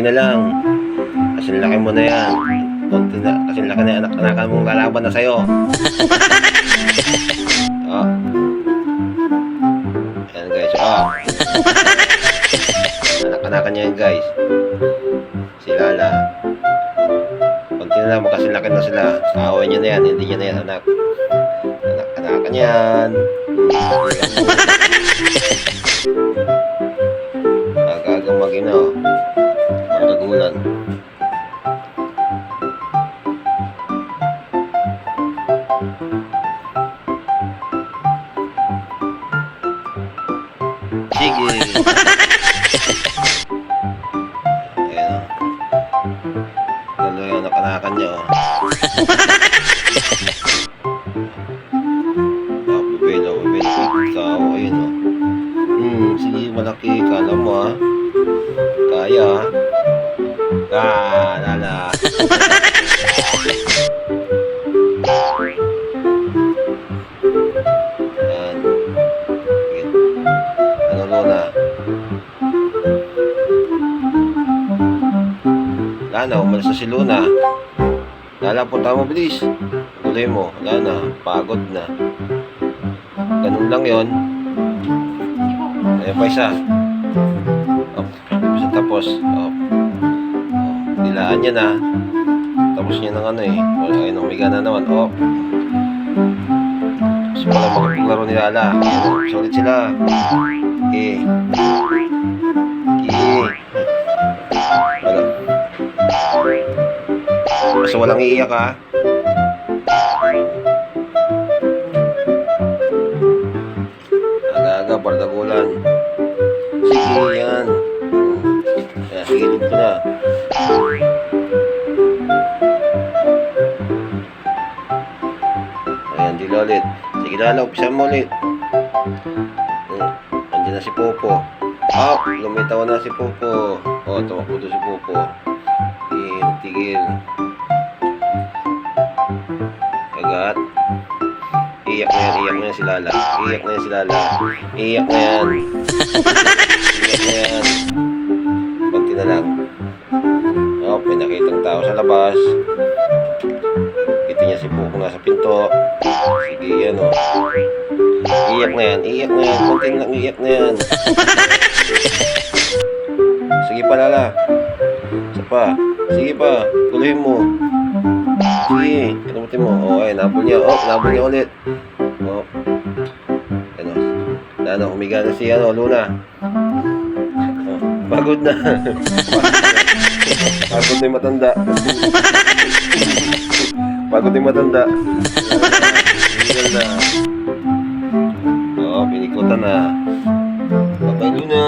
na lang. Kasi laki mo na yan. Konti na, kasi laki na anak-anakan mong lalaban na sa'yo. Oh. Ayan guys, oh. Anak-anakan niya yan guys. Si Lala. Konti na lang, magkasilaki na sila. Away niya na yan, hindi niya na yan anak. Anak-anakan yan. Agagang magina, oh. Magagulan. Sige. Ayan, oh. Tuloy ang anak-anakan niya, oh. Bibelo. Ikaw, ayun, oh. Sige, malaki. Kala mo, ah. Kaya, ah. Lala. Ayan. Ano, Luna? Lana, umalis na si Luna. Lala, punta mo, bilis. Tuloy mo. Lana, pagod na. Ganun lang yon. Ayan pa isa. Oh, isa tapos. Oh. Dilaan niya na. Tapos niya ng ano eh. Ayun, umiga na naman. Oh. Gusto pala maglaro ni Lala. Sulit sila. Okay. Basta walang iiyak, ha. Aga-aga, bardagulan. Sige, yan. Ayan, sigilid ko na. Ayan, dila ulit. Sige, Lala, umpisa mo ulit. Andiyan na si Popo. Oh, lumitaw na si Popo. Oh, tumakbo doon si Popo. Tigil. Kagat. Iyak na yan si Lala. Iyak na yan. Iyak na yan. Konti na lang. Oh, may nakitang tao sa labas. Kita niya si Popo nasa pinto. Sige, yan, oh. Iyak na yan. Konti na lang, iyak na yan. Sige pa, Lala. Isa pa. Sige pa. Tuloy mo. Sige. Kalimutin mo. Oh, ay, nabol niya. Oh, nabol niya ulit. Oh. Ano. Ano, humiga na si, Luna. Oh, pagod na. Pagod na yung matanda. Pagod na yung matanda. Tinggal na. Oh, pinikutan na. Babay nyo na.